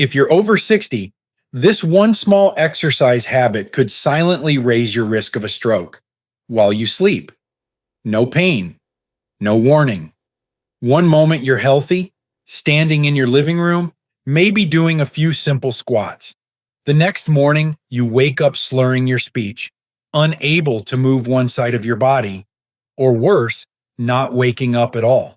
If you're over 60, this one small exercise habit could silently raise your risk of a stroke while you sleep. No pain, no warning. One moment you're healthy, standing in your living room, maybe doing a few simple squats. The next morning, you wake up slurring your speech, unable to move one side of your body, or worse, not waking up at all.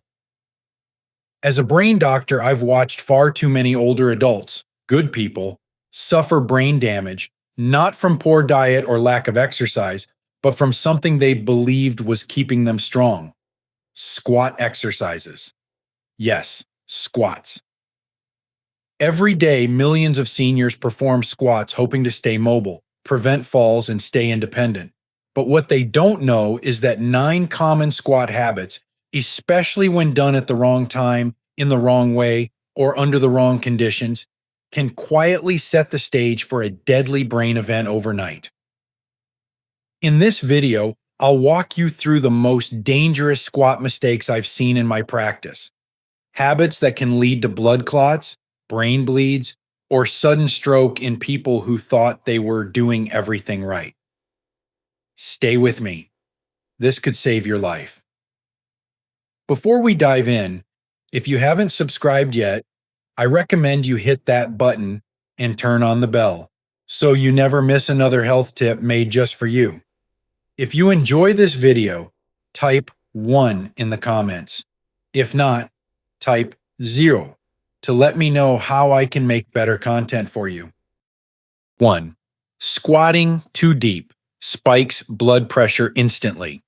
As a brain doctor, I've watched far too many older adults, good people, suffer brain damage, not from poor diet or lack of exercise, but from something they believed was keeping them strong: squat exercises. Yes, squats. Every day, millions of seniors perform squats hoping to stay mobile, prevent falls, and stay independent. But what they don't know is that 9 common squat habits, especially when done at the wrong time, in the wrong way, or under the wrong conditions, can quietly set the stage for a deadly brain event overnight. In this video, I'll walk you through the most dangerous squat mistakes I've seen in my practice. Habits that can lead to blood clots, brain bleeds, or sudden stroke in people who thought they were doing everything right. Stay with me. This could save your life. Before we dive in, if you haven't subscribed yet, I recommend you hit that button and turn on the bell so you never miss another health tip made just for you. If you enjoy this video, type 1 in the comments. If not, type 0 to let me know how I can make better content for you. 1. Squatting too deep spikes blood pressure instantly.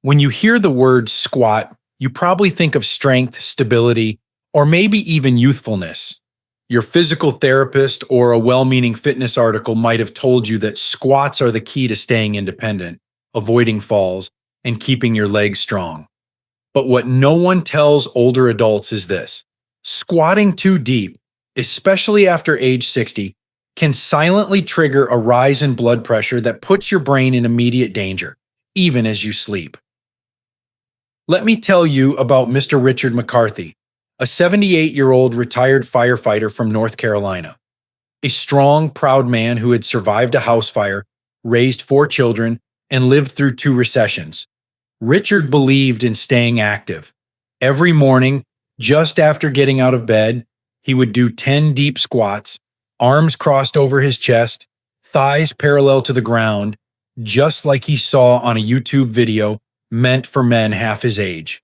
When you hear the word squat, you probably think of strength, stability, or maybe even youthfulness. Your physical therapist or a well-meaning fitness article might have told you that squats are the key to staying independent, avoiding falls, and keeping your legs strong. But what no one tells older adults is this: squatting too deep, especially after age 60, can silently trigger a rise in blood pressure that puts your brain in immediate danger, even as you sleep. Let me tell you about Mr. Richard McCarthy, a 78-year-old retired firefighter from North Carolina. A strong, proud man who had survived a house fire, raised 4 children, and lived through 2 recessions. Richard believed in staying active. Every morning, just after getting out of bed, he would do 10 deep squats, arms crossed over his chest, thighs parallel to the ground, just like he saw on a YouTube video meant for men half his age.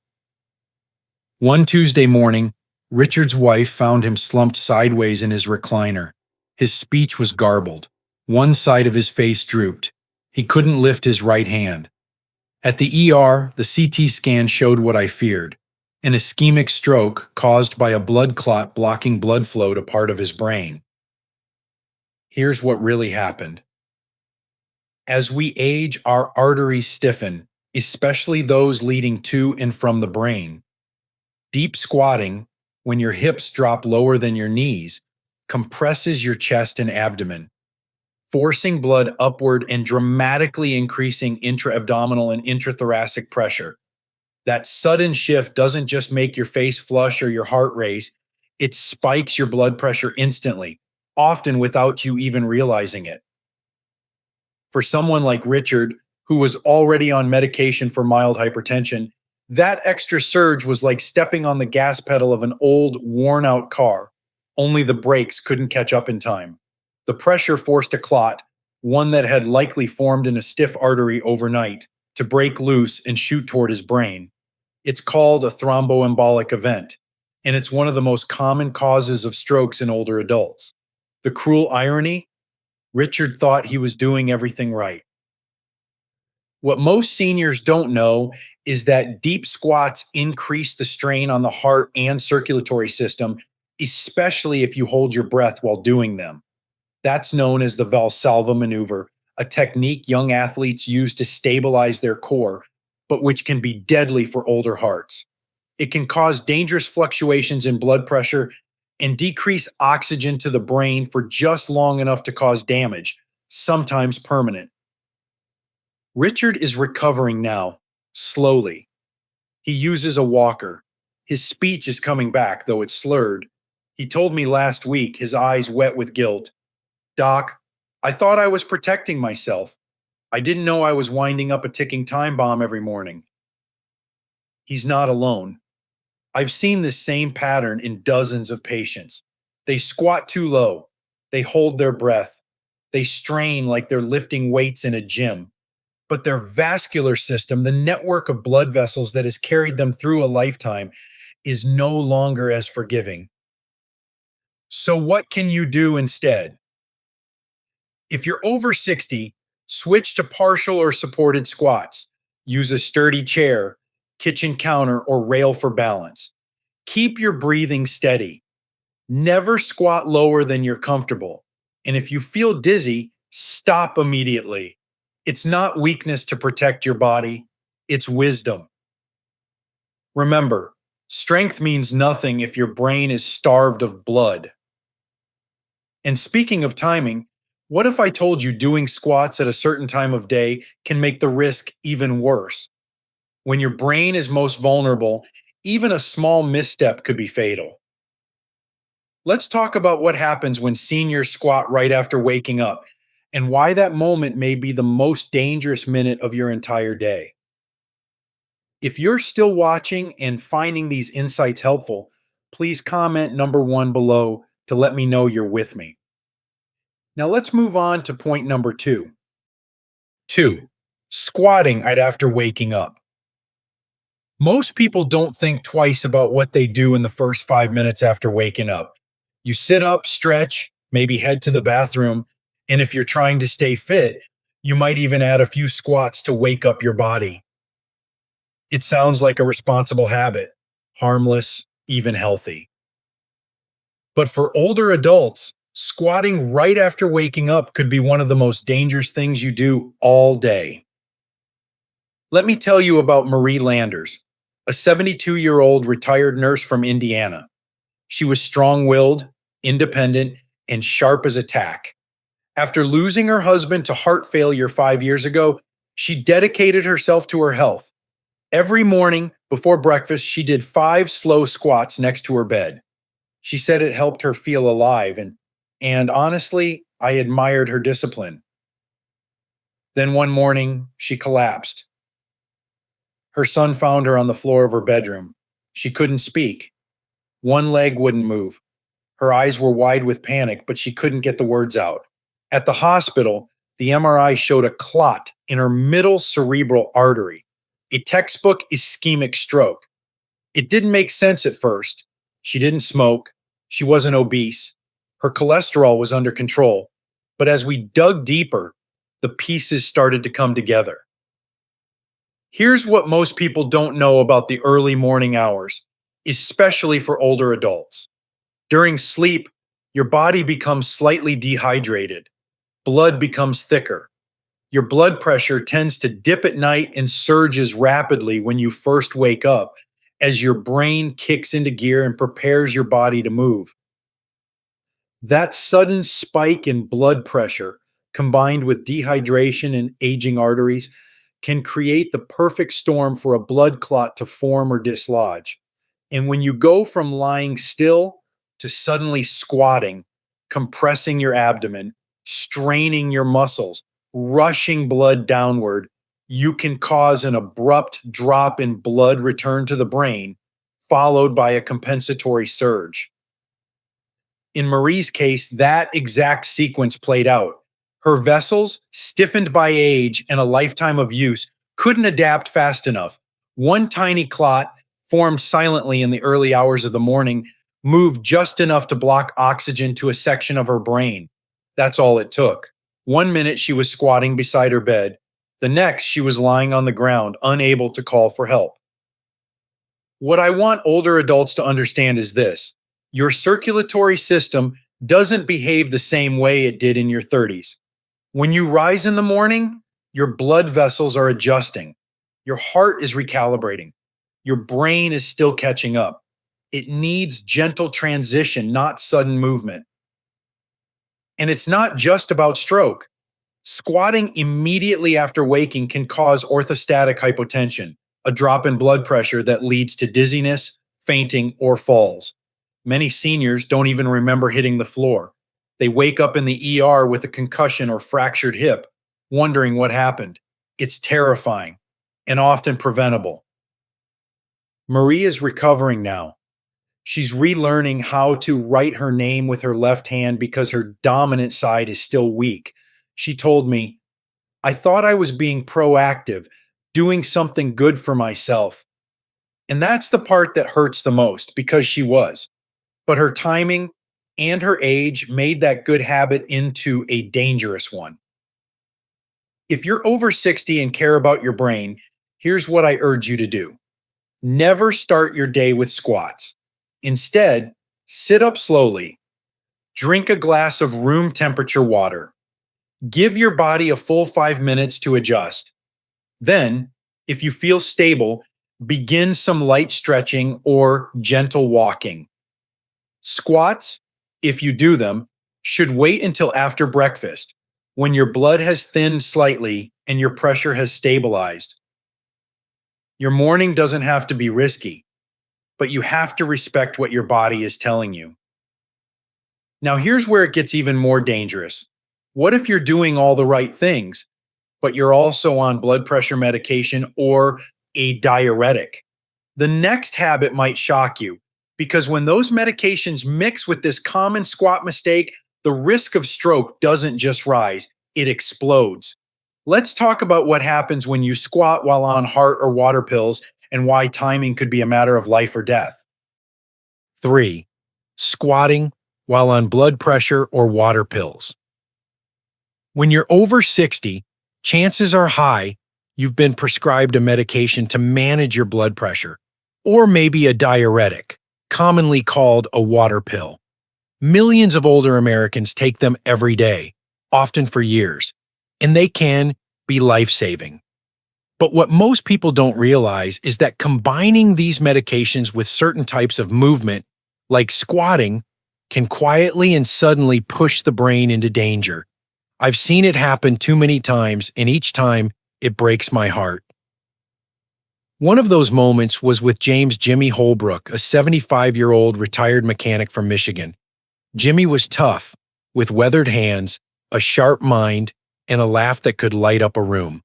One Tuesday morning, Richard's wife found him slumped sideways in his recliner. His speech was garbled. One side of his face drooped. He couldn't lift his right hand. At the ER, the CT scan showed what I feared: an ischemic stroke caused by a blood clot blocking blood flow to part of his brain. Here's what really happened. As we age, our arteries stiffen, especially those leading to and from the brain. Deep squatting, when your hips drop lower than your knees, compresses your chest and abdomen, forcing blood upward and dramatically increasing intra-abdominal and intrathoracic pressure. That sudden shift doesn't just make your face flush or your heart race, it spikes your blood pressure instantly, often without you even realizing it. For someone like Richard, who was already on medication for mild hypertension, that extra surge was like stepping on the gas pedal of an old, worn-out car, only the brakes couldn't catch up in time. The pressure forced a clot, one that had likely formed in a stiff artery overnight, to break loose and shoot toward his brain. It's called a thromboembolic event, and it's one of the most common causes of strokes in older adults. The cruel irony? Richard thought he was doing everything right. What most seniors don't know is that deep squats increase the strain on the heart and circulatory system, especially if you hold your breath while doing them. That's known as the Valsalva maneuver, a technique young athletes use to stabilize their core, but which can be deadly for older hearts. It can cause dangerous fluctuations in blood pressure and decrease oxygen to the brain for just long enough to cause damage, sometimes permanent. Richard is recovering now, slowly. He uses a walker. His speech is coming back, though it's slurred. He told me last week, his eyes wet with guilt. Doc, I thought I was protecting myself. I didn't know I was winding up a ticking time bomb every morning. He's not alone. I've seen this same pattern in dozens of patients. They squat too low. They hold their breath. They strain like they're lifting weights in a gym. But their vascular system, the network of blood vessels that has carried them through a lifetime, is no longer as forgiving. So, what can you do instead? If you're over 60, switch to partial or supported squats. Use a sturdy chair, kitchen counter, or rail for balance. Keep your breathing steady. Never squat lower than you're comfortable. And if you feel dizzy, stop immediately. It's not weakness to protect your body, it's wisdom. Remember, strength means nothing if your brain is starved of blood. And speaking of timing, what if I told you doing squats at a certain time of day can make the risk even worse? When your brain is most vulnerable, even a small misstep could be fatal. Let's talk about what happens when seniors squat right after waking up and why that moment may be the most dangerous minute of your entire day. If you're still watching and finding these insights helpful, please comment number 1 below to let me know you're with me. Now let's move on to point number 2. 2. Squatting right after waking up. Most people don't think twice about what they do in the first 5 minutes after waking up. You sit up, stretch, maybe head to the bathroom, and if you're trying to stay fit, you might even add a few squats to wake up your body. It sounds like a responsible habit, harmless, even healthy. But for older adults, squatting right after waking up could be one of the most dangerous things you do all day. Let me tell you about Marie Landers, a 72-year-old retired nurse from Indiana. She was strong-willed, independent, and sharp as a tack. After losing her husband to heart failure 5 years ago, she dedicated herself to her health. Every morning before breakfast, she did 5 slow squats next to her bed. She said it helped her feel alive, and honestly, I admired her discipline. Then one morning, she collapsed. Her son found her on the floor of her bedroom. She couldn't speak. One leg wouldn't move. Her eyes were wide with panic, but she couldn't get the words out. At the hospital, the MRI showed a clot in her middle cerebral artery, a textbook ischemic stroke. It didn't make sense at first. She didn't smoke. She wasn't obese. Her cholesterol was under control. But as we dug deeper, the pieces started to come together. Here's what most people don't know about the early morning hours, especially for older adults. During sleep, your body becomes slightly dehydrated. Blood becomes thicker. Your blood pressure tends to dip at night and surges rapidly when you first wake up, as your brain kicks into gear and prepares your body to move. That sudden spike in blood pressure, combined with dehydration and aging arteries, can create the perfect storm for a blood clot to form or dislodge. And when you go from lying still to suddenly squatting, compressing your abdomen, straining your muscles, rushing blood downward, you can cause an abrupt drop in blood return to the brain, followed by a compensatory surge. In Marie's case, that exact sequence played out. Her vessels, stiffened by age and a lifetime of use, couldn't adapt fast enough. One tiny clot, formed silently in the early hours of the morning, moved just enough to block oxygen to a section of her brain. That's all it took. 1 minute she was squatting beside her bed. The next she was lying on the ground, unable to call for help. What I want older adults to understand is this: your circulatory system doesn't behave the same way it did in your 30s. When you rise in the morning, your blood vessels are adjusting. Your heart is recalibrating. Your brain is still catching up. It needs gentle transition, not sudden movement. And it's not just about stroke. Squatting immediately after waking can cause orthostatic hypotension, a drop in blood pressure that leads to dizziness, fainting, or falls. Many seniors don't even remember hitting the floor. They wake up in the ER with a concussion or fractured hip, wondering what happened. It's terrifying and often preventable. Marie is recovering now. She's relearning how to write her name with her left hand because her dominant side is still weak. She told me, I thought I was being proactive, doing something good for myself. And that's the part that hurts the most because she was. But her timing and her age made that good habit into a dangerous one. If you're over 60 and care about your brain, here's what I urge you to do. Never start your day with squats. Instead, sit up slowly. Drink a glass of room temperature water. Give your body a full 5 minutes to adjust. Then, if you feel stable, begin some light stretching or gentle walking. Squats, if you do them, should wait until after breakfast, when your blood has thinned slightly and your pressure has stabilized. Your morning doesn't have to be risky, but you have to respect what your body is telling you. Now, here's where it gets even more dangerous. What if you're doing all the right things, but you're also on blood pressure medication or a diuretic? The next habit might shock you because when those medications mix with this common squat mistake, the risk of stroke doesn't just rise, it explodes. Let's talk about what happens when you squat while on heart or water pills and why timing could be a matter of life or death. 3. Squatting while on blood pressure or water pills. When you're over 60, chances are high you've been prescribed a medication to manage your blood pressure, or maybe a diuretic, commonly called a water pill. Millions of older Americans take them every day, often for years, and they can be life-saving. But what most people don't realize is that combining these medications with certain types of movement, like squatting, can quietly and suddenly push the brain into danger. I've seen it happen too many times, and each time it breaks my heart. One of those moments was with James Jimmy Holbrook, a 75-year-old retired mechanic from Michigan. Jimmy was tough, with weathered hands, a sharp mind, and a laugh that could light up a room.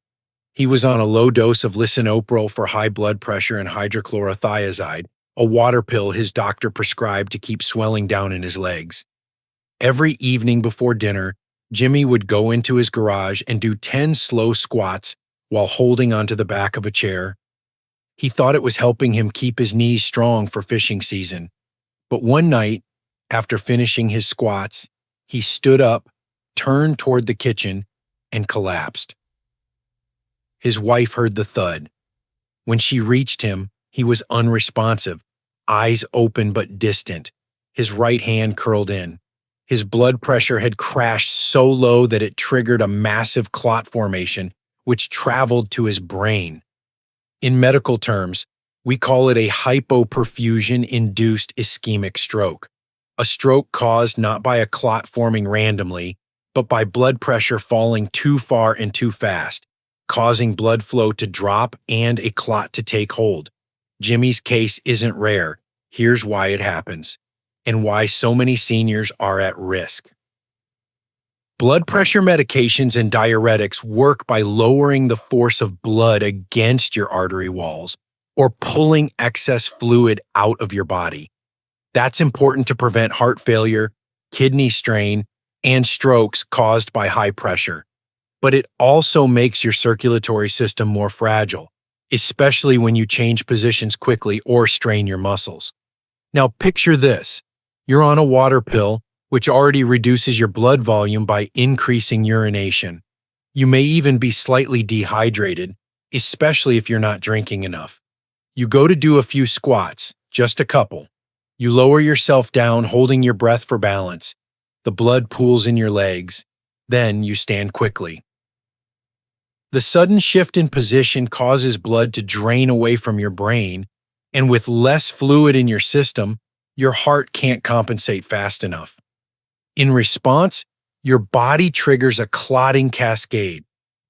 He was on a low dose of lisinopril for high blood pressure and hydrochlorothiazide, a water pill his doctor prescribed to keep swelling down in his legs. Every evening before dinner, Jimmy would go into his garage and do 10 slow squats while holding onto the back of a chair. He thought it was helping him keep his knees strong for fishing season. But one night, after finishing his squats, he stood up, turned toward the kitchen, and collapsed. His wife heard the thud. When she reached him, he was unresponsive, eyes open but distant, his right hand curled in. His blood pressure had crashed so low that it triggered a massive clot formation, which traveled to his brain. In medical terms, we call it a hypoperfusion-induced ischemic stroke, a stroke caused not by a clot forming randomly, but by blood pressure falling too far and too fast, causing blood flow to drop and a clot to take hold. Jimmy's case isn't rare. Here's why it happens, and why so many seniors are at risk. Blood pressure medications and diuretics work by lowering the force of blood against your artery walls or pulling excess fluid out of your body. That's important to prevent heart failure, kidney strain, and strokes caused by high pressure. But it also makes your circulatory system more fragile, especially when you change positions quickly or strain your muscles. Now picture this. You're on a water pill, which already reduces your blood volume by increasing urination. You may even be slightly dehydrated, especially if you're not drinking enough. You go to do a few squats, just a couple. You lower yourself down, holding your breath for balance. The blood pools in your legs. Then you stand quickly. The sudden shift in position causes blood to drain away from your brain, and with less fluid in your system, your heart can't compensate fast enough. In response, your body triggers a clotting cascade,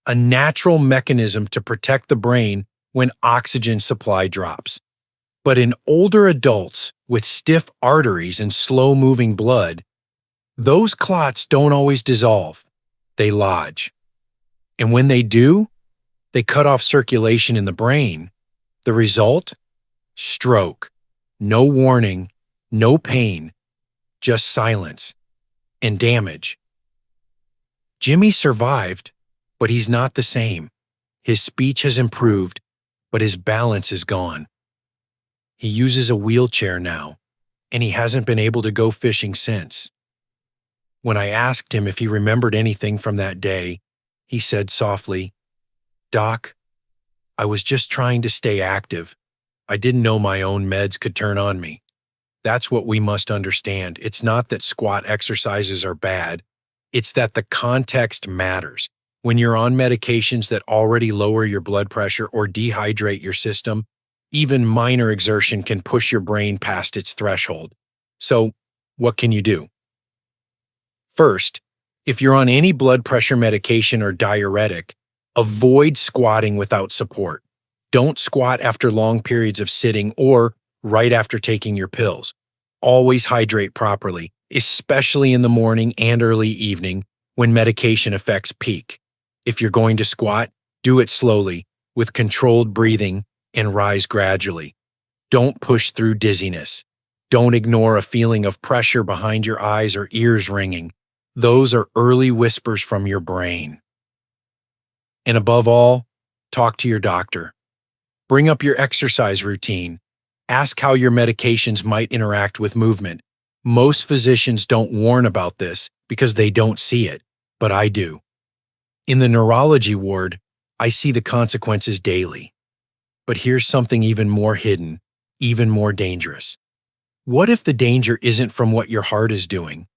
a natural mechanism to protect the brain when oxygen supply drops. But in older adults, with stiff arteries and slow moving blood, those clots don't always dissolve, they lodge. And when they do, they cut off circulation in the brain. The result? Stroke. No warning, no pain, just silence and damage. Jimmy survived, but he's not the same. His speech has improved, but his balance is gone. He uses a wheelchair now, and he hasn't been able to go fishing since. When I asked him if he remembered anything from that day, he said softly, "Doc, I was just trying to stay active. I didn't know my own meds could turn on me." That's what we must understand. It's not that squat exercises are bad. It's that the context matters. When you're on medications that already lower your blood pressure or dehydrate your system, even minor exertion can push your brain past its threshold. So, what can you do? First, if you're on any blood pressure medication or diuretic, avoid squatting without support. Don't squat after long periods of sitting or right after taking your pills. Always hydrate properly, especially in the morning and early evening when medication effects peak. If you're going to squat, do it slowly, with controlled breathing, and rise gradually. Don't push through dizziness. Don't ignore a feeling of pressure behind your eyes or ears ringing. Those are early whispers from your brain. And above all, talk to your doctor. Bring up your exercise routine. Ask how your medications might interact with movement. Most physicians don't warn about this because they don't see it, but I do. In the neurology ward, I see the consequences daily. But here's something even more hidden, even more dangerous. What if the danger isn't from what your heart is doing,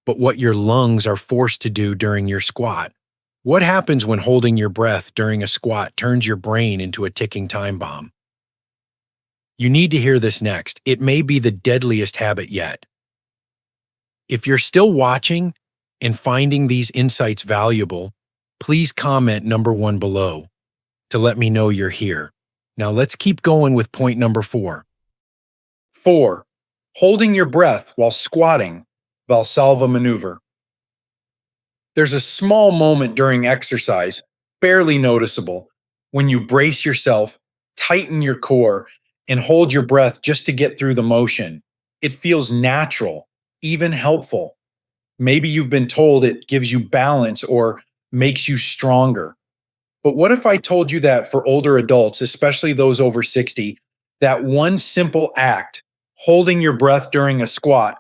but what your lungs are forced to do during your squat? What happens when holding your breath during a squat turns your brain into a ticking time bomb? You need to hear this next. It may be the deadliest habit yet. If you're still watching and finding these insights valuable, please comment number 1 below to let me know you're here. Now let's keep going with point number 4. 4. Holding your breath while squatting, Valsalva maneuver. There's a small moment during exercise, barely noticeable, when you brace yourself, tighten your core, and hold your breath just to get through the motion. It feels natural, even helpful. Maybe you've been told it gives you balance or makes you stronger. But what if I told you that for older adults, especially those over 60, that one simple act, holding your breath during a squat,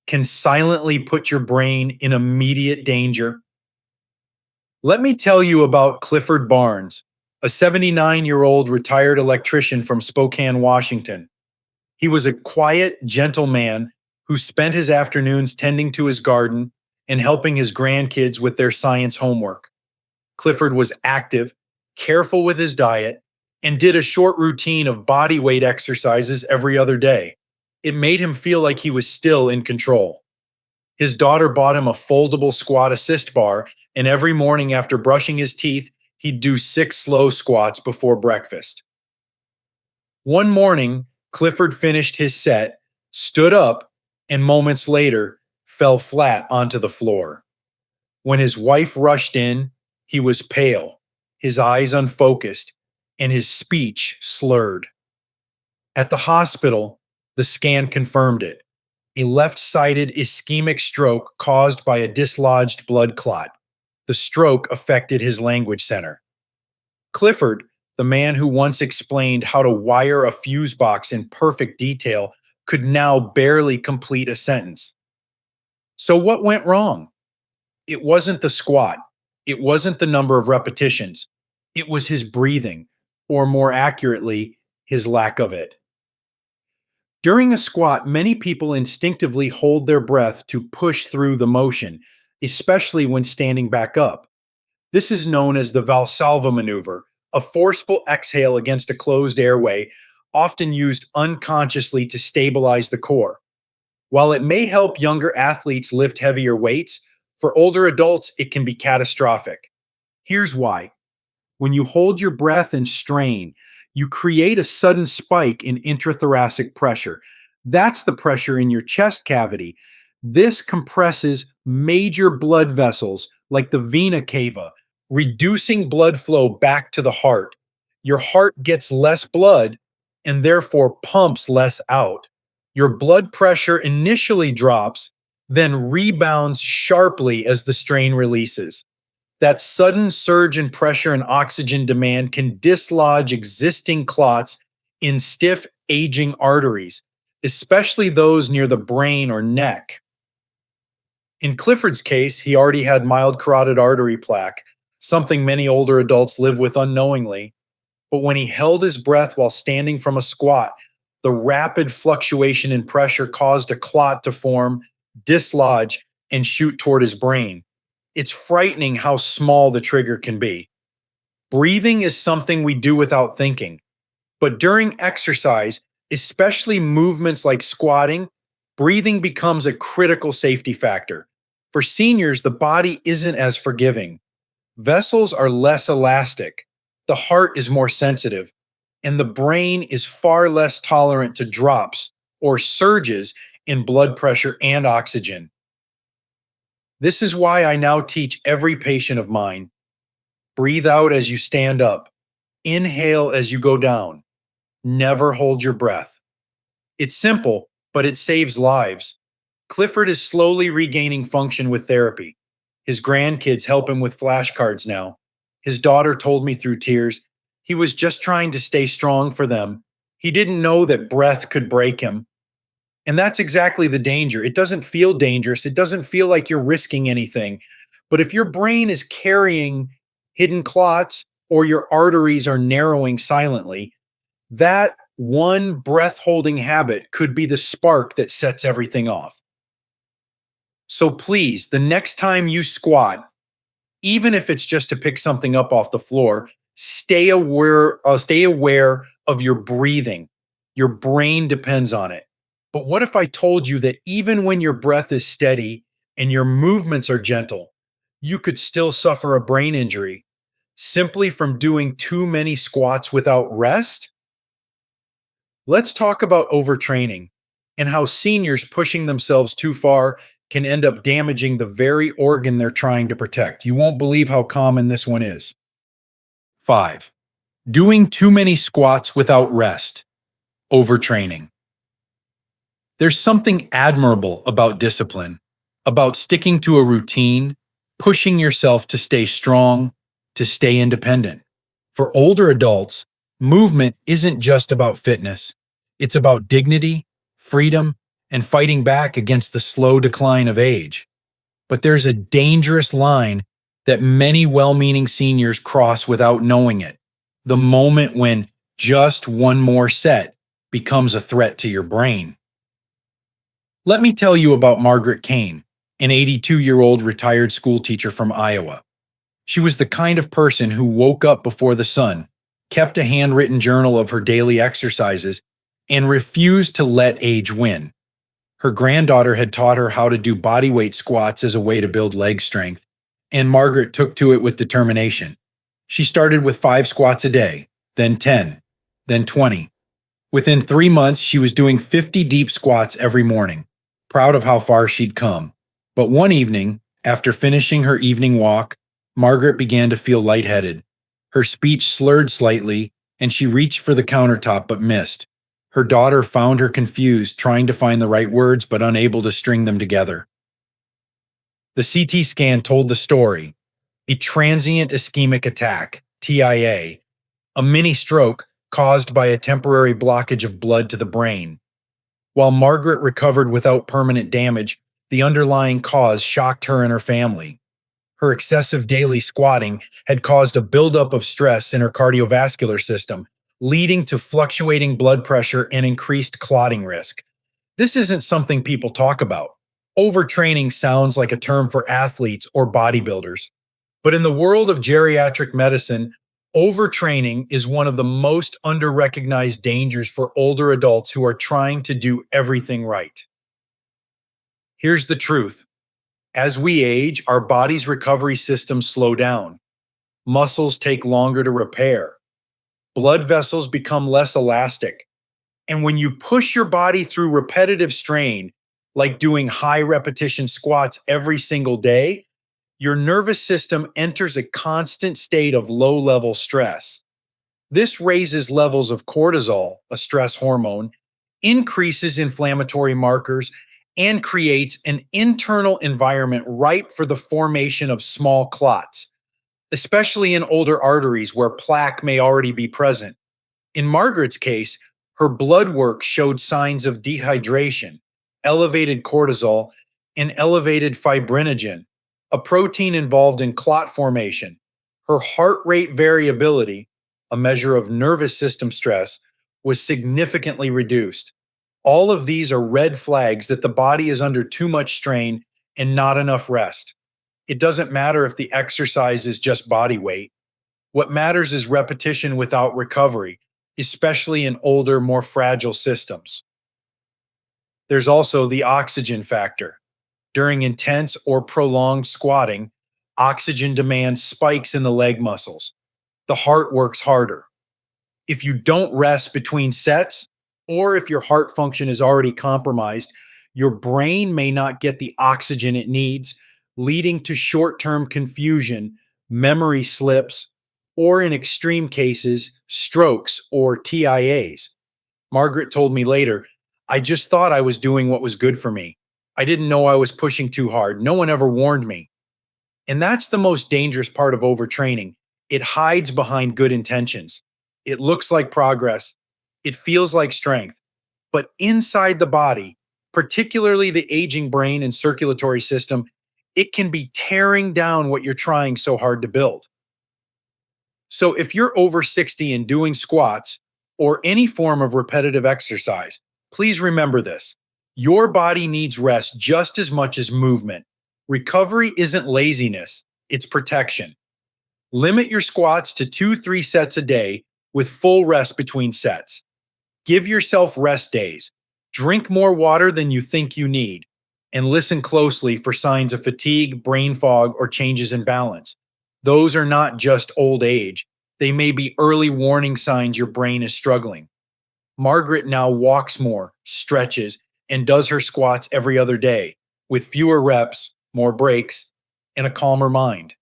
can silently put your brain in immediate danger? Let me tell you about Clifford Barnes, a 79-year-old retired electrician from Spokane, Washington. He was a quiet, gentle man who spent his afternoons tending to his garden and helping his grandkids with their science homework. Clifford was active, careful with his diet, and did a short routine of body weight exercises every other day. It made him feel like he was still in control. His daughter bought him a foldable squat assist bar, and every morning after brushing his teeth, he'd do 6 slow squats before breakfast. One morning, Clifford finished his set, stood up, and moments later, fell flat onto the floor. When his wife rushed in, he was pale, his eyes unfocused, and his speech slurred. At the hospital, the scan confirmed it: a left-sided ischemic stroke caused by a dislodged blood clot. The stroke affected his language center. Clifford, the man who once explained how to wire a fuse box in perfect detail, could now barely complete a sentence. So what went wrong? It wasn't the squat. It wasn't the number of repetitions. It was his breathing, or more accurately, his lack of it. During a squat, many people instinctively hold their breath to push through the motion, especially when standing back up. This is known as the Valsalva maneuver, a forceful exhale against a closed airway, often used unconsciously to stabilize the core. While it may help younger athletes lift heavier weights, for older adults, it can be catastrophic. Here's why. When you hold your breath and strain, you create a sudden spike in intrathoracic pressure. That's the pressure in your chest cavity. This compresses major blood vessels like the vena cava, reducing blood flow back to the heart. Your heart gets less blood and therefore pumps less out. Your blood pressure initially drops, then rebounds sharply as the strain releases. That sudden surge in pressure and oxygen demand can dislodge existing clots in stiff, aging arteries, especially those near the brain or neck. In Clifford's case, he already had mild carotid artery plaque, something many older adults live with unknowingly. But when he held his breath while standing from a squat, the rapid fluctuation in pressure caused a clot to form, dislodge, and shoot toward his brain. It's frightening how small the trigger can be. Breathing is something we do without thinking. But during exercise, especially movements like squatting, breathing becomes a critical safety factor. For seniors, the body isn't as forgiving. Vessels are less elastic, the heart is more sensitive, and the brain is far less tolerant to drops or surges in blood pressure and oxygen. This is why I now teach every patient of mine: breathe out as you stand up, inhale as you go down, never hold your breath. It's simple, but it saves lives. Clifford is slowly regaining function with therapy. His grandkids help him with flashcards now. His daughter told me through tears he was just trying to stay strong for them. He didn't know that breath could break him. And that's exactly the danger. It doesn't feel dangerous. It doesn't feel like you're risking anything. But if your brain is carrying hidden clots or your arteries are narrowing silently, that one breath holding habit could be the spark that sets everything off. So please, the next time you squat, even if it's just to pick something up off the floor, stay aware of your breathing. Your brain depends on it. But what if I told you that even when your breath is steady and your movements are gentle, you could still suffer a brain injury simply from doing too many squats without rest? Let's talk about overtraining and how seniors pushing themselves too far can end up damaging the very organ they're trying to protect. You won't believe how common this one is. 5. Doing too many squats without rest. Overtraining. There's something admirable about discipline, about sticking to a routine, pushing yourself to stay strong, to stay independent. For older adults, movement isn't just about fitness. It's about dignity, freedom, and fighting back against the slow decline of age. But there's a dangerous line that many well-meaning seniors cross without knowing it. The moment when just one more set becomes a threat to your brain. Let me tell you about Margaret Kane, an 82-year-old retired school teacher from Iowa. She was the kind of person who woke up before the sun, kept a handwritten journal of her daily exercises, and refused to let age win. Her granddaughter had taught her how to do bodyweight squats as a way to build leg strength, and Margaret took to it with determination. She started with 5 squats a day, then 10, then 20. Within 3 months, she was doing 50 deep squats every morning, proud of how far she'd come. But one evening, after finishing her evening walk, Margaret began to feel lightheaded. Her speech slurred slightly, and she reached for the countertop but missed. Her daughter found her confused, trying to find the right words but unable to string them together. The CT scan told the story: a transient ischemic attack, TIA, a mini stroke caused by a temporary blockage of blood to the brain. While Margaret recovered without permanent damage, the underlying cause shocked her and her family. Her excessive daily squatting had caused a buildup of stress in her cardiovascular system, leading to fluctuating blood pressure and increased clotting risk. This isn't something people talk about. Overtraining sounds like a term for athletes or bodybuilders. But in the world of geriatric medicine, overtraining is one of the most underrecognized dangers for older adults who are trying to do everything right. Here's the truth. As we age, our body's recovery systems slow down. Muscles take longer to repair. Blood vessels become less elastic. And when you push your body through repetitive strain, like doing high repetition squats every single day, your nervous system enters a constant state of low level stress. This raises levels of cortisol, a stress hormone, increases inflammatory markers, and creates an internal environment ripe for the formation of small clots, especially in older arteries where plaque may already be present. In Margaret's case, her blood work showed signs of dehydration, elevated cortisol, and elevated fibrinogen, a protein involved in clot formation. Her heart rate variability, a measure of nervous system stress, was significantly reduced. All of these are red flags that the body is under too much strain and not enough rest. It doesn't matter if the exercise is just body weight. What matters is repetition without recovery, especially in older, more fragile systems. There's also the oxygen factor. During intense or prolonged squatting, oxygen demand spikes in the leg muscles. The heart works harder. If you don't rest between sets, or if your heart function is already compromised, your brain may not get the oxygen it needs, leading to short term confusion, memory slips, or in extreme cases, strokes or TIAs. Margaret told me later, I just thought I was doing what was good for me. I didn't know I was pushing too hard. No one ever warned me. And that's the most dangerous part of overtraining. It hides behind good intentions. It looks like progress. It feels like strength. But inside the body, particularly the aging brain and circulatory system, it can be tearing down what you're trying so hard to build. So if you're over 60 and doing squats or any form of repetitive exercise, please remember this. Your body needs rest just as much as movement. Recovery isn't laziness, it's protection. Limit your squats to 2-3 sets a day with full rest between sets. Give yourself rest days. Drink more water than you think you need. And listen closely for signs of fatigue, brain fog, or changes in balance. Those are not just old age. They may be early warning signs your brain is struggling. Margaret now walks more, stretches, and does her squats every other day with fewer reps, more breaks, and a calmer mind.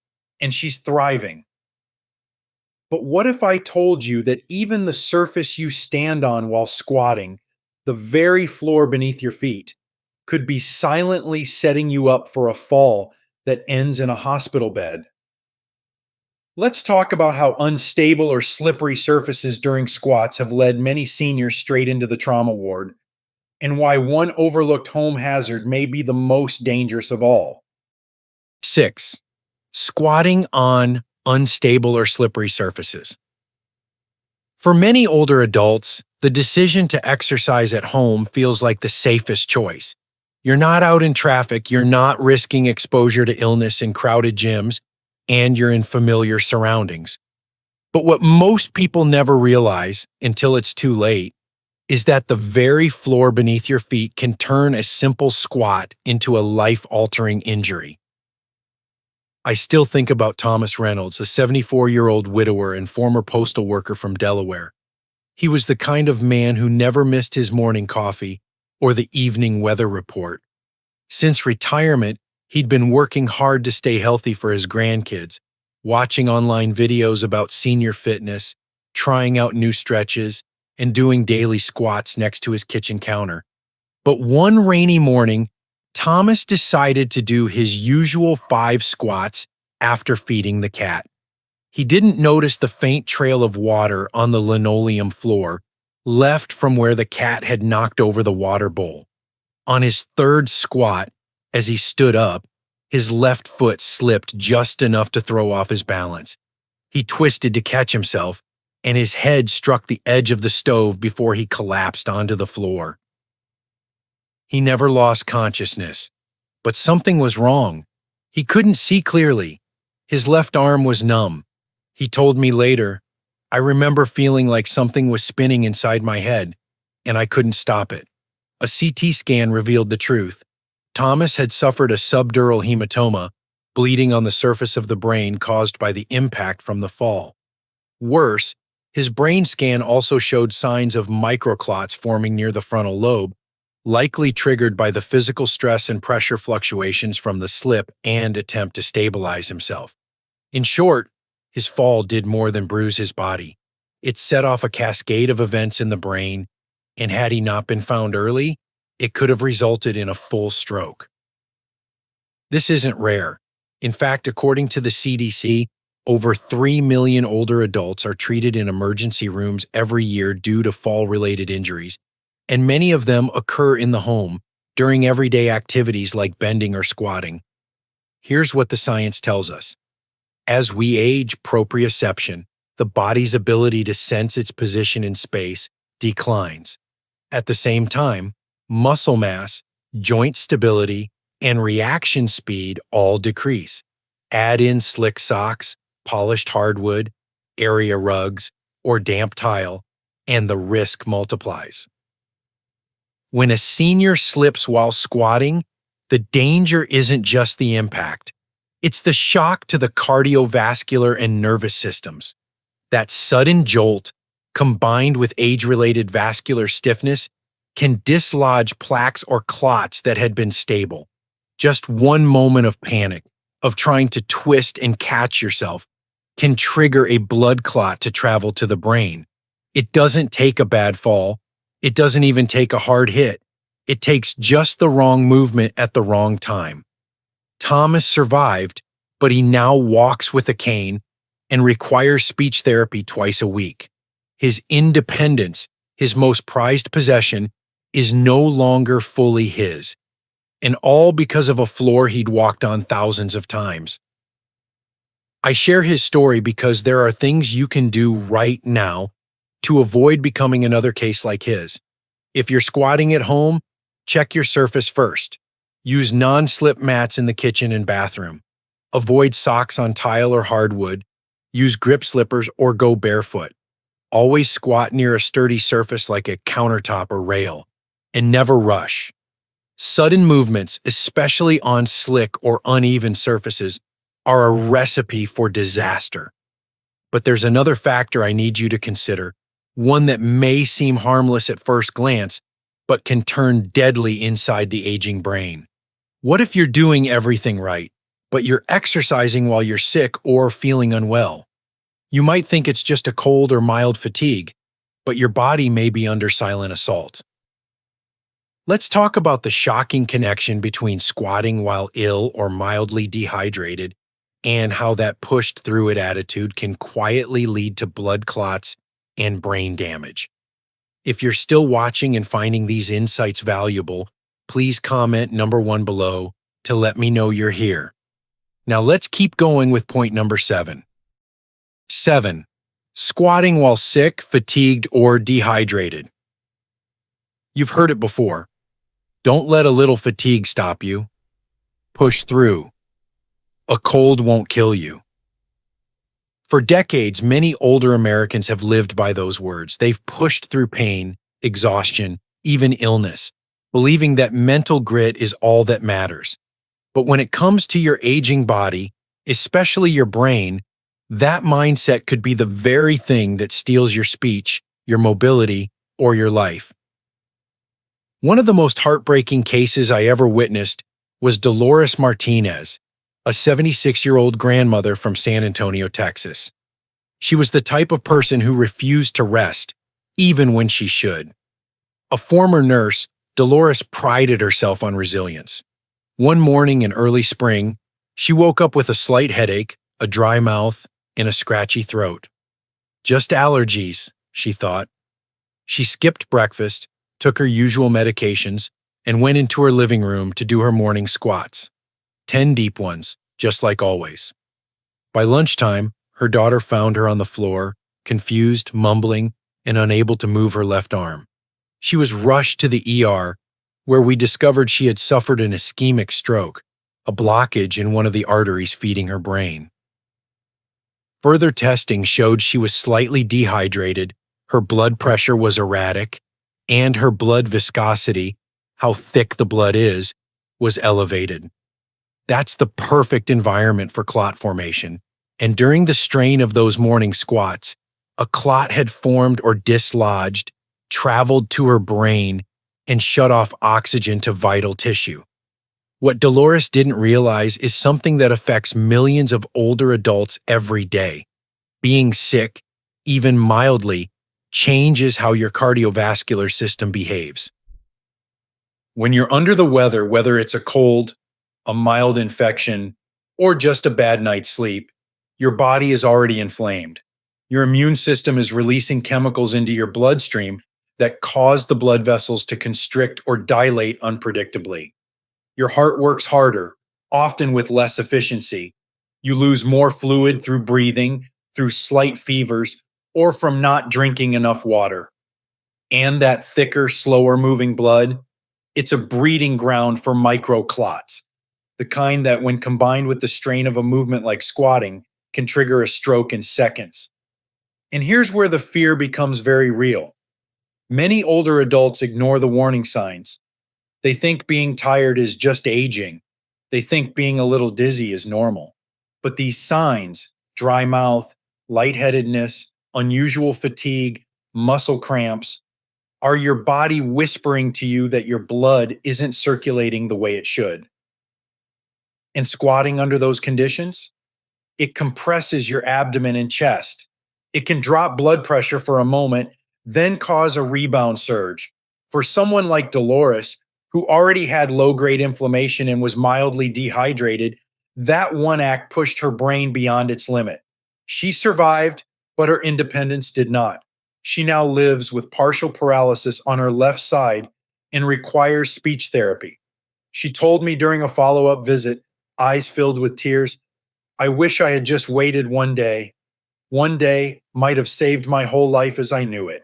And she's thriving. But what if I told you that even the surface you stand on while squatting, the very floor beneath your feet, could be silently setting you up for a fall that ends in a hospital bed? Let's talk about how unstable or slippery surfaces during squats have led many seniors straight into the trauma ward, and why one overlooked home hazard may be the most dangerous of all. 6. Squatting on unstable or slippery surfaces. For many older adults, the decision to exercise at home feels like the safest choice. You're not out in traffic, you're not risking exposure to illness in crowded gyms, and you're in familiar surroundings. But what most people never realize until it's too late is that the very floor beneath your feet can turn a simple squat into a life-altering injury. I still think about Thomas Reynolds, a 74-year-old widower and former postal worker from Delaware. He was the kind of man who never missed his morning coffee or the evening weather report. Since retirement, he'd been working hard to stay healthy for his grandkids, watching online videos about senior fitness, trying out new stretches, and doing daily squats next to his kitchen counter. But one rainy morning, Thomas decided to do his usual 5 squats after feeding the cat. He didn't notice the faint trail of water on the linoleum floor, left from where the cat had knocked over the water bowl. On his 3rd squat, as he stood up, his left foot slipped just enough to throw off his balance. He twisted to catch himself, and his head struck the edge of the stove before he collapsed onto the floor. He never lost consciousness, but something was wrong. He couldn't see clearly. His left arm was numb. He told me later, I remember feeling like something was spinning inside my head, and I couldn't stop it. A CT scan revealed the truth. Thomas had suffered a subdural hematoma, bleeding on the surface of the brain caused by the impact from the fall. Worse, His brain scan also showed signs of microclots forming near the frontal lobe, likely triggered by the physical stress and pressure fluctuations from the slip and attempt to stabilize himself. In short, his fall did more than bruise his body. It set off a cascade of events in the brain, and had he not been found early, it could have resulted in a full stroke. This isn't rare. In fact, according to the CDC, over 3 million older adults are treated in emergency rooms every year due to fall-related injuries, and many of them occur in the home during everyday activities like bending or squatting. Here's what the science tells us. As we age, proprioception, the body's ability to sense its position in space, declines. At the same time, muscle mass, joint stability, and reaction speed all decrease. Add in slick socks, polished hardwood, area rugs, or damp tile, and the risk multiplies. When a senior slips while squatting, the danger isn't just the impact. It's the shock to the cardiovascular and nervous systems. That sudden jolt, combined with age-related vascular stiffness, can dislodge plaques or clots that had been stable. Just one moment of panic, of trying to twist and catch yourself, can trigger a blood clot to travel to the brain. It doesn't take a bad fall. It doesn't even take a hard hit. It takes just the wrong movement at the wrong time. Thomas survived, but he now walks with a cane and requires speech therapy twice a week. His independence, his most prized possession, is no longer fully his, and all because of a floor he'd walked on thousands of times. I share his story because there are things you can do right now to avoid becoming another case like his. If you're squatting at home, check your surface first. Use non-slip mats in the kitchen and bathroom. Avoid socks on tile or hardwood. Use grip slippers or go barefoot. Always squat near a sturdy surface like a countertop or rail. And never rush. Sudden movements, especially on slick or uneven surfaces, are a recipe for disaster. But there's another factor I need you to consider, one that may seem harmless at first glance, but can turn deadly inside the aging brain. What if you're doing everything right, but you're exercising while you're sick or feeling unwell? You might think it's just a cold or mild fatigue, but your body may be under silent assault. Let's talk about the shocking connection between squatting while ill or mildly dehydrated and how that pushed-through-it attitude can quietly lead to blood clots and brain damage. If you're still watching and finding these insights valuable, please comment number 1 below to let me know you're here. Now let's keep going with point number 7. 7. Squatting while sick, fatigued, or dehydrated. You've heard it before. Don't let a little fatigue stop you. Push through. A cold won't kill you. For decades, many older Americans have lived by those words. They've pushed through pain, exhaustion, even illness, believing that mental grit is all that matters. But when it comes to your aging body, especially your brain, that mindset could be the very thing that steals your speech, your mobility, or your life. One of the most heartbreaking cases I ever witnessed was Dolores Martinez, a 76-year-old grandmother from San Antonio, Texas. She was the type of person who refused to rest, even when she should. A former nurse, Dolores prided herself on resilience. One morning in early spring, she woke up with a slight headache, a dry mouth, and a scratchy throat. Just allergies, she thought. She skipped breakfast, took her usual medications, and went into her living room to do her morning squats. 10 deep ones, just like always. By lunchtime, her daughter found her on the floor, confused, mumbling, and unable to move her left arm. She was rushed to the ER, where we discovered she had suffered an ischemic stroke, a blockage in one of the arteries feeding her brain. Further testing showed she was slightly dehydrated, her blood pressure was erratic, and her blood viscosity, how thick the blood is, was elevated. That's the perfect environment for clot formation, and during the strain of those morning squats, A clot had formed or dislodged, traveled to her brain, and shut off oxygen to vital tissue. What Dolores didn't realize is something that affects millions of older adults every day. Being sick, even mildly, changes how your cardiovascular system behaves. When you're under the weather, whether it's a cold, a mild infection, or just a bad night's sleep, your body is already inflamed. Your immune system is releasing chemicals into your bloodstream that cause the blood vessels to constrict or dilate unpredictably. Your heart works harder, often with less efficiency. You lose more fluid through breathing, through slight fevers, or from not drinking enough water. And that thicker, slower moving blood, it's a breeding ground for microclots, the kind that, when combined with the strain of a movement like squatting, can trigger a stroke in seconds. And here's where the fear becomes very real. Many older adults ignore the warning signs. They think being tired is just aging. They think being a little dizzy is normal. But these signs, dry mouth, lightheadedness, unusual fatigue, muscle cramps, are your body whispering to you that your blood isn't circulating the way it should. And squatting under those conditions, it compresses your abdomen and chest. It can drop blood pressure for a moment, then cause a rebound surge. For someone like Dolores, who already had low grade inflammation and was mildly dehydrated, that one act pushed her brain beyond its limit. She survived, but her independence did not. She now lives with partial paralysis on her left side and requires speech therapy. She told me during a follow up visit, eyes filled with tears, "I wish I had just waited one day. One day might have saved my whole life as I knew it."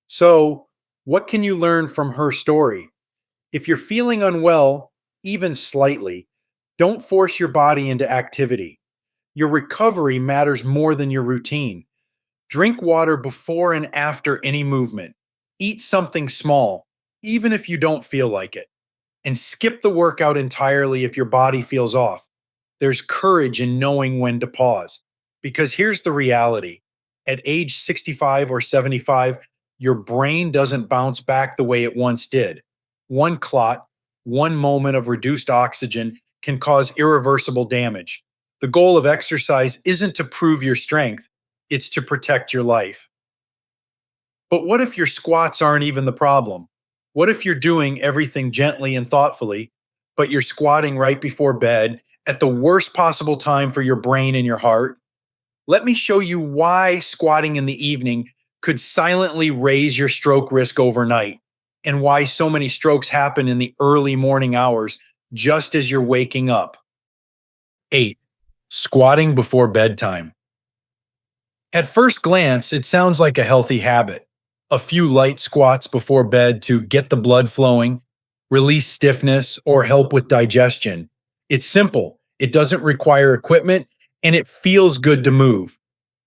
So, what can you learn from her story? If you're feeling unwell, even slightly, don't force your body into activity. Your recovery matters more than your routine. Drink water before and after any movement. Eat something small, even if you don't feel like it. And skip the workout entirely if your body feels off. There's courage in knowing when to pause. Because here's the reality: at age 65 or 75, your brain doesn't bounce back the way it once did. One clot, one moment of reduced oxygen can cause irreversible damage. The goal of exercise isn't to prove your strength, it's to protect your life. But what if your squats aren't even the problem? What if you're doing everything gently and thoughtfully, but you're squatting right before bed at the worst possible time for your brain and your heart? Let me show you why squatting in the evening could silently raise your stroke risk overnight, and why so many strokes happen in the early morning hours just as you're waking up. 8. Squatting before bedtime. At first glance, it sounds like a healthy habit. A few light squats before bed to get the blood flowing, release stiffness, or help with digestion. It's simple, it doesn't require equipment, and it feels good to move.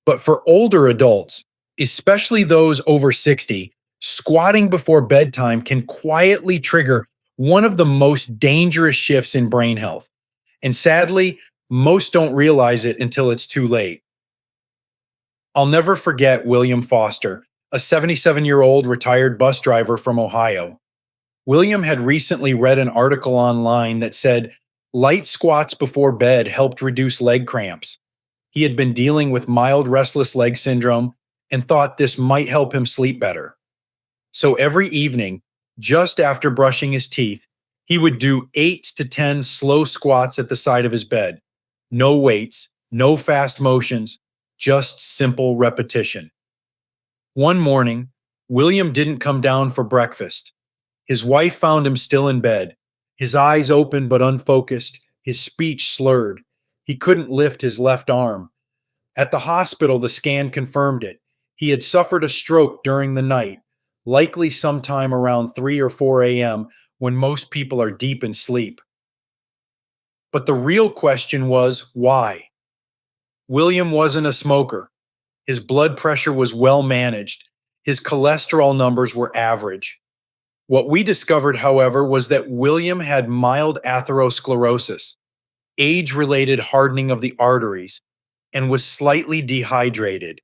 But for older adults, especially those over 60, squatting before bedtime can quietly trigger one of the most dangerous shifts in brain health. And sadly, most don't realize it until it's too late. I'll never forget William Foster, a 77-year-old retired bus driver from Ohio. William had recently read an article online that said light squats before bed helped reduce leg cramps. He had been dealing with mild restless leg syndrome and thought this might help him sleep better. So every evening, just after brushing his teeth, he would do 8 to 10 slow squats at the side of his bed. No weights, no fast motions, just simple repetition. One morning, William didn't come down for breakfast. His wife found him still in bed, his eyes open but unfocused, his speech slurred. He couldn't lift his left arm. At the hospital, the scan confirmed it. He had suffered a stroke during the night, likely sometime around 3 or 4 a.m. when most people are deep in sleep. But the real question was, why? William wasn't a smoker. His blood pressure was well managed. His cholesterol numbers were average. What we discovered, however, was that William had mild atherosclerosis, age-related hardening of the arteries, and was slightly dehydrated.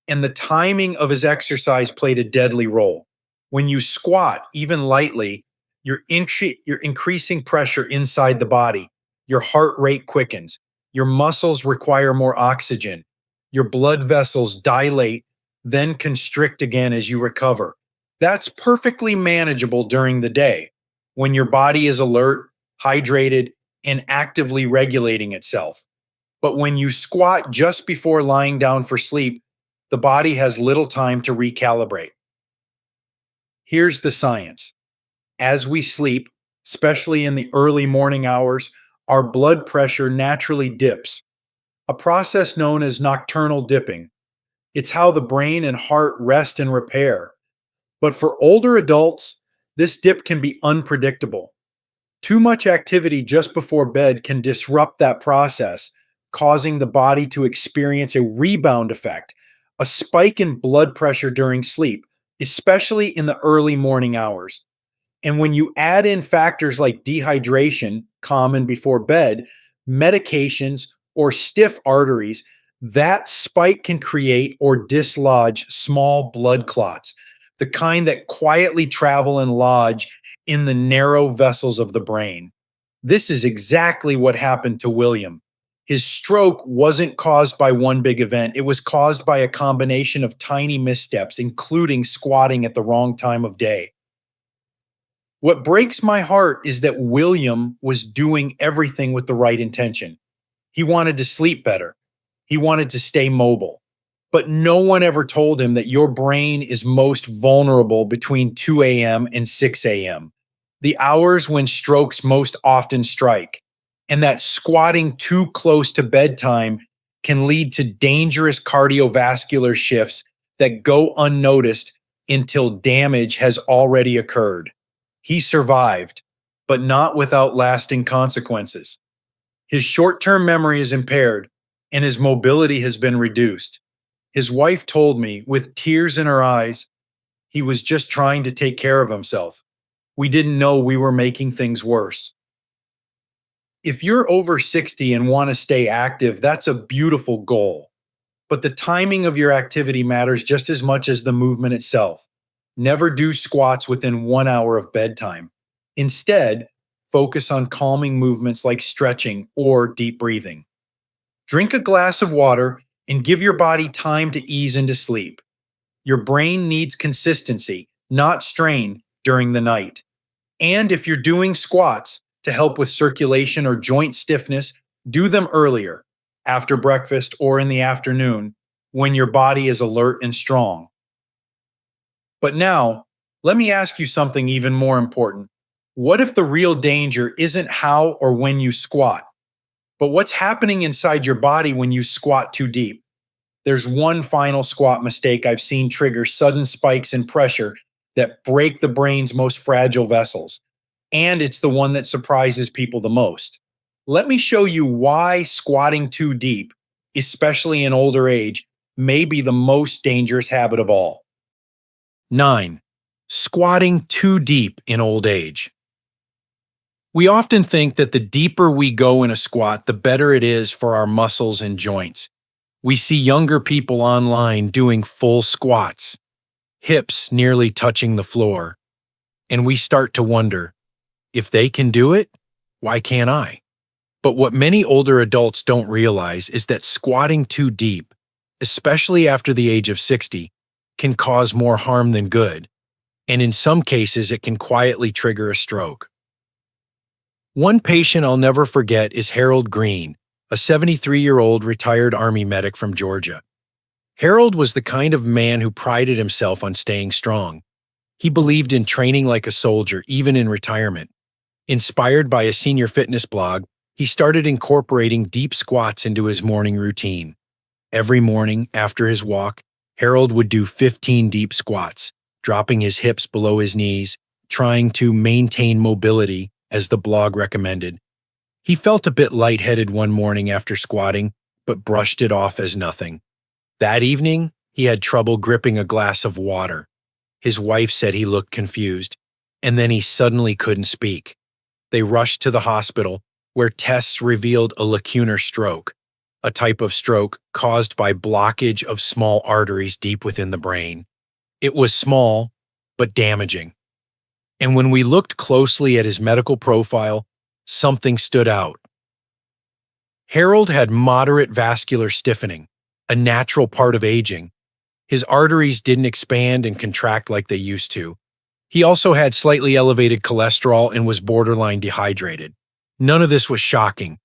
and the timing of his exercise played a deadly role. When you squat, even lightly, you're increasing pressure inside the body. Your heart rate quickens. Your muscles require more oxygen. Your blood vessels dilate, then constrict again as you recover. That's perfectly manageable during the day when your body is alert, hydrated, and actively regulating itself. But when you squat just before lying down for sleep, the body has little time to recalibrate. Here's the science. As we sleep, especially in the early morning hours, our blood pressure naturally dips, a process known as nocturnal dipping. It's how the brain and heart rest and repair. But for older adults, this dip can be unpredictable. Too much activity just before bed can disrupt that process, causing the body to experience a rebound effect, a spike in blood pressure during sleep, especially in the early morning hours. And when you add in factors like dehydration, common before bed, medications, or stiff arteries, that spike can create or dislodge small blood clots, the kind that quietly travel and lodge in the narrow vessels of the brain. This is exactly what happened to William. His stroke wasn't caused by one big event, it was caused by a combination of tiny missteps, including squatting at the wrong time of day. What breaks my heart is that William was doing everything with the right intention. He wanted to sleep better. He wanted to stay mobile. But no one ever told him that your brain is most vulnerable between 2 a.m. and 6 a.m., the hours when strokes most often strike, and that squatting too close to bedtime can lead to dangerous cardiovascular shifts that go unnoticed until damage has already occurred. He survived, but not without lasting consequences. His short term memory is impaired, and his mobility has been reduced. His wife told me, with tears in her eyes, he was just trying to take care of himself. We didn't know we were making things worse. If you're over 60 and want to stay active, that's a beautiful goal. But the timing of your activity matters just as much as the movement itself. Never do squats within 1 hour of bedtime. Instead, focus on calming movements like stretching or deep breathing. Drink a glass of water and give your body time to ease into sleep. Your brain needs consistency, not strain, during the night. And if you're doing squats to help with circulation or joint stiffness, do them earlier, after breakfast or in the afternoon, when your body is alert and strong. But now, let me ask you something even more important. What if the real danger isn't how or when you squat, but what's happening inside your body when you squat too deep? There's one final squat mistake I've seen trigger sudden spikes in pressure that break the brain's most fragile vessels, and it's the one that surprises people the most. Let me show you why squatting too deep, especially in older age, may be the most dangerous habit of all. 9. Squatting too deep in old age. We often think that the deeper we go in a squat, the better it is for our muscles and joints. We see younger people online doing full squats, hips nearly touching the floor, and we start to wonder, if they can do it, why can't I? But what many older adults don't realize is that squatting too deep, especially after the age of 60, can cause more harm than good, and in some cases it can quietly trigger a stroke. One patient I'll never forget is Harold Green, a 73-year-old retired Army medic from Georgia. Harold was the kind of man who prided himself on staying strong. He believed in training like a soldier, even in retirement. Inspired by a senior fitness blog, he started incorporating deep squats into his morning routine. Every morning, after his walk, Harold would do 15 deep squats, dropping his hips below his knees, trying to maintain mobility, as the blog recommended. He felt a bit lightheaded one morning after squatting, but brushed it off as nothing. That evening, he had trouble gripping a glass of water. His wife said he looked confused, and then he suddenly couldn't speak. They rushed to the hospital, where tests revealed a lacunar stroke, a type of stroke caused by blockage of small arteries deep within the brain. It was small, but damaging. And when we looked closely at his medical profile, something stood out. Harold had moderate vascular stiffening, a natural part of aging. His arteries didn't expand and contract like they used to. He also had slightly elevated cholesterol and was borderline dehydrated. None of this was shocking,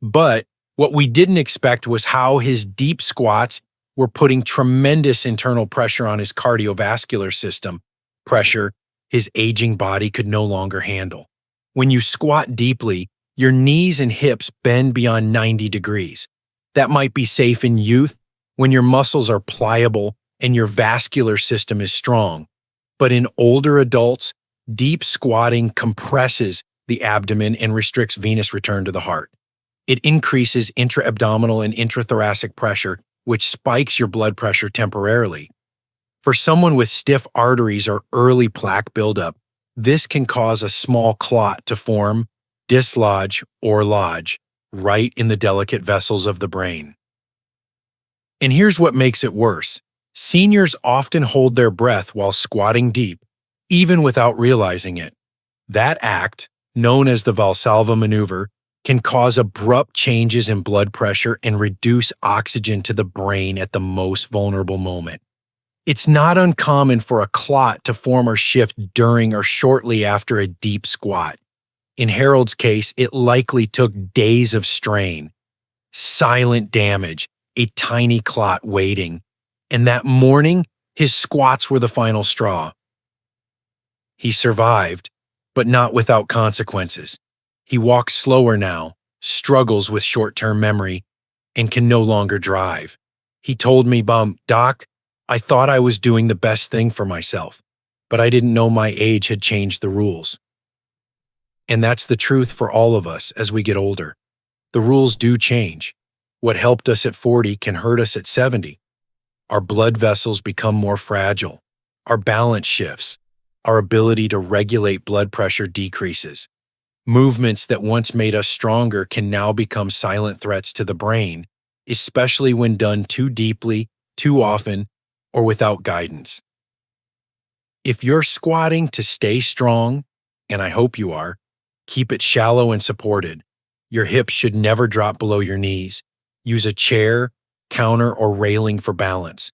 but what we didn't expect was how his deep squats were putting tremendous internal pressure on his cardiovascular system, pressure his aging body could no longer handle. When you squat deeply, your knees and hips bend beyond 90 degrees. That might be safe in youth when your muscles are pliable and your vascular system is strong. But in older adults, deep squatting compresses the abdomen and restricts venous return to the heart. It increases intra-abdominal and intrathoracic pressure, which spikes your blood pressure temporarily. For someone with stiff arteries or early plaque buildup, this can cause a small clot to form, dislodge, or lodge right in the delicate vessels of the brain. And here's what makes it worse. Seniors often hold their breath while squatting deep, even without realizing it. That act, known as the Valsalva maneuver, can cause abrupt changes in blood pressure and reduce oxygen to the brain at the most vulnerable moment. It's not uncommon for a clot to form or shift during or shortly after a deep squat. In Harold's case, it likely took days of strain, silent damage, a tiny clot waiting, and that morning, his squats were the final straw. He survived, but not without consequences. He walks slower now, struggles with short-term memory, and can no longer drive. He told me, "Doc, I thought I was doing the best thing for myself, but I didn't know my age had changed the rules." And that's the truth for all of us as we get older. The rules do change. What helped us at 40 can hurt us at 70. Our blood vessels become more fragile. Our balance shifts. Our ability to regulate blood pressure decreases. Movements that once made us stronger can now become silent threats to the brain, especially when done too deeply, too often, or without guidance. If you're squatting to stay strong, and I hope you are, keep it shallow and supported. Your hips should never drop below your knees. Use a chair, counter, or railing for balance.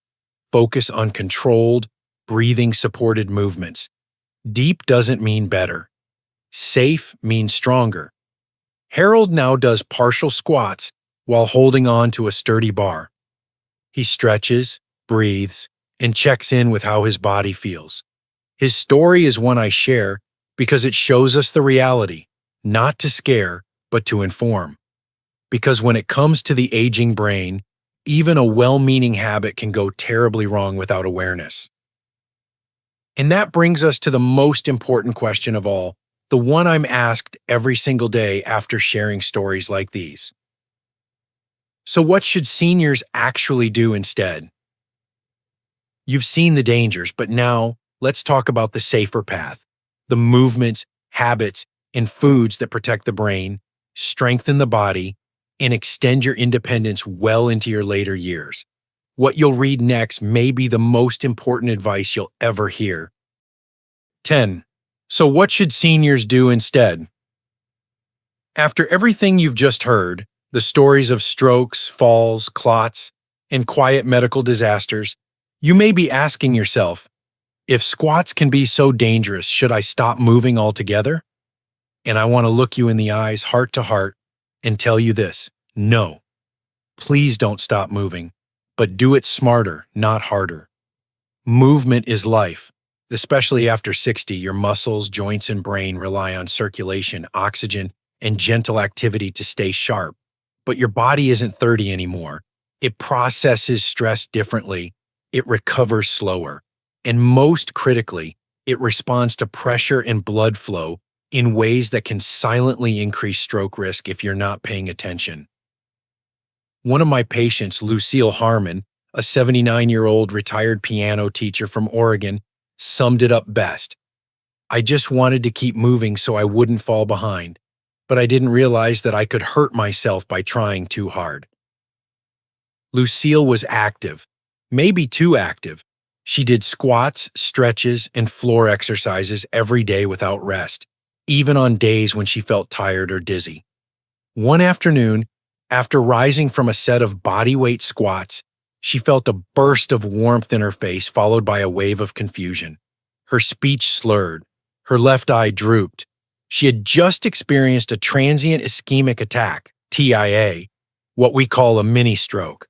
Focus on controlled, breathing-supported movements. Deep doesn't mean better. Safe means stronger. Harold now does partial squats while holding on to a sturdy bar. He stretches, breathes, and checks in with how his body feels. His story is one I share because it shows us the reality, not to scare, but to inform. Because when it comes to the aging brain, even a well-meaning habit can go terribly wrong without awareness. And that brings us to the most important question of all, the one I'm asked every single day after sharing stories like these. So what should seniors actually do instead? You've seen the dangers, but now let's talk about the safer path, the movements, habits, and foods that protect the brain, strengthen the body, and extend your independence well into your later years. What you'll read next may be the most important advice you'll ever hear. 10. So what should seniors do instead? After everything you've just heard, the stories of strokes, falls, clots, and quiet medical disasters, you may be asking yourself, if squats can be so dangerous, should I stop moving altogether? And I want to look you in the eyes, heart to heart, and tell you this: no. Please don't stop moving, but do it smarter, not harder. Movement is life. Especially after 60, your muscles, joints, and brain rely on circulation, oxygen, and gentle activity to stay sharp. But your body isn't 30 anymore. It processes stress differently. It recovers slower. And most critically, it responds to pressure and blood flow in ways that can silently increase stroke risk if you're not paying attention. One of my patients, Lucille Harmon, a 79-year-old retired piano teacher from Oregon, summed it up best. I just wanted to keep moving so I wouldn't fall behind, but I didn't realize that I could hurt myself by trying too hard. Lucille was active, maybe too active. She did squats, stretches, and floor exercises every day without rest, even on days when she felt tired or dizzy. One afternoon, after rising from a set of bodyweight squats, she felt a burst of warmth in her face followed by a wave of confusion. Her speech slurred. Her left eye drooped. She had just experienced a transient ischemic attack, TIA, what we call a mini stroke.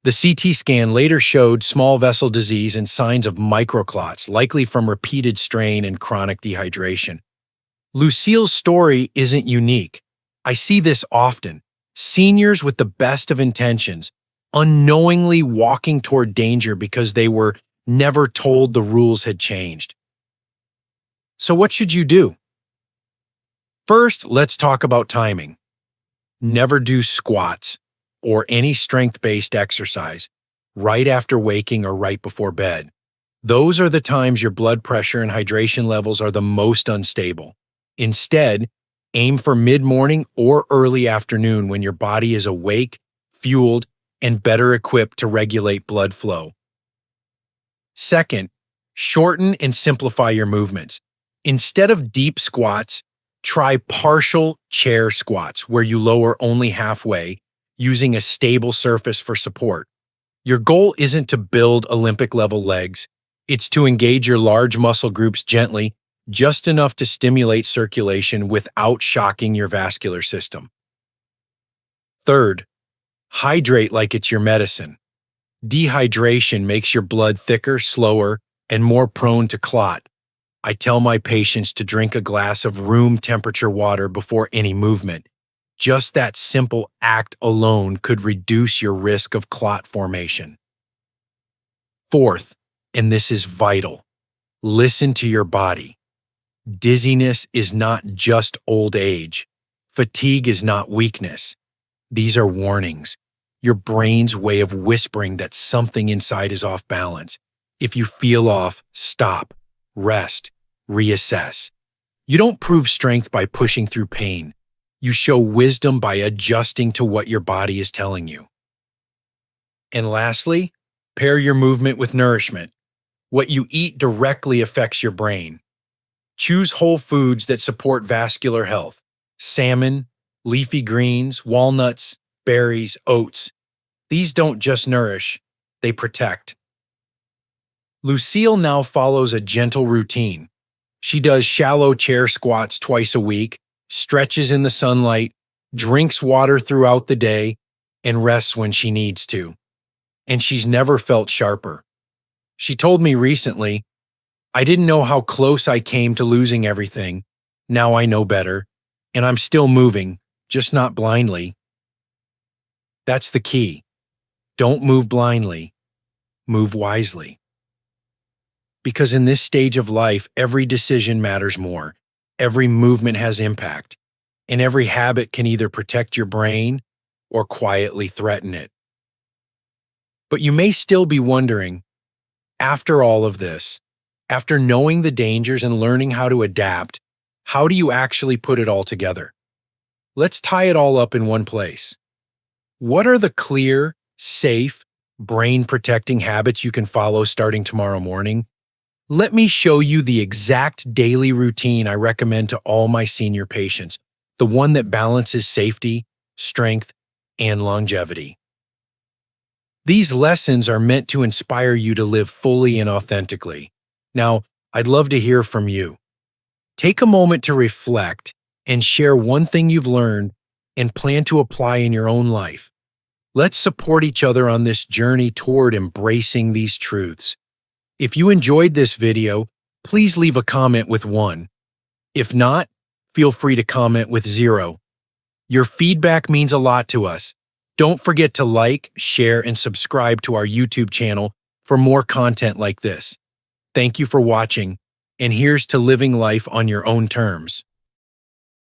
The CT scan later showed small vessel disease and signs of microclots, likely from repeated strain and chronic dehydration. Lucille's story isn't unique. I see this often. Seniors with the best of intentions, unknowingly walking toward danger because they were never told the rules had changed. So what should you do? First, let's talk about timing. Never do squats or any strength-based exercise right after waking or right before bed. Those are the times your blood pressure and hydration levels are the most unstable. Instead, aim for mid-morning or early afternoon when your body is awake, fueled, and better equipped to regulate blood flow. Second, shorten and simplify your movements. Instead of deep squats, try partial chair squats where you lower only halfway, using a stable surface for support. Your goal isn't to build Olympic-level legs. It's to engage your large muscle groups gently, just enough to stimulate circulation without shocking your vascular system. Third, hydrate like it's your medicine. Dehydration makes your blood thicker, slower, and more prone to clot. I tell my patients to drink a glass of room temperature water before any movement. Just that simple act alone could reduce your risk of clot formation. Fourth, and this is vital, listen to your body. Dizziness is not just old age. Fatigue is not weakness. These are warnings. Your brain's way of whispering that something inside is off balance. If you feel off, stop, rest, reassess. You don't prove strength by pushing through pain. You show wisdom by adjusting to what your body is telling you. And lastly, pair your movement with nourishment. What you eat directly affects your brain. Choose whole foods that support vascular health. Salmon, leafy greens, walnuts, berries, oats. These don't just nourish, they protect. Lucille now follows a gentle routine. She does shallow chair squats twice a week, stretches in the sunlight, drinks water throughout the day, and rests when she needs to. And she's never felt sharper. She told me recently, "I didn't know how close I came to losing everything. Now I know better, and I'm still moving, just not blindly." That's the key. Don't move blindly, move wisely. Because in this stage of life, every decision matters more. Every movement has impact, and every habit can either protect your brain or quietly threaten it. But you may still be wondering, after all of this, after knowing the dangers and learning how to adapt, how do you actually put it all together? Let's tie it all up in one place. What are the clear, safe, brain-protecting habits you can follow starting tomorrow morning? Let me show you the exact daily routine I recommend to all my senior patients, the one that balances safety, strength, and longevity. These lessons are meant to inspire you to live fully and authentically. Now, I'd love to hear from you. Take a moment to reflect and share one thing you've learned and plan to apply in your own life. Let's support each other on this journey toward embracing these truths. If you enjoyed this video, please leave a comment with 1. If not, feel free to comment with 0. Your feedback means a lot to us. Don't forget to like, share, and subscribe to our YouTube channel for more content like this. Thank you for watching, and here's to living life on your own terms.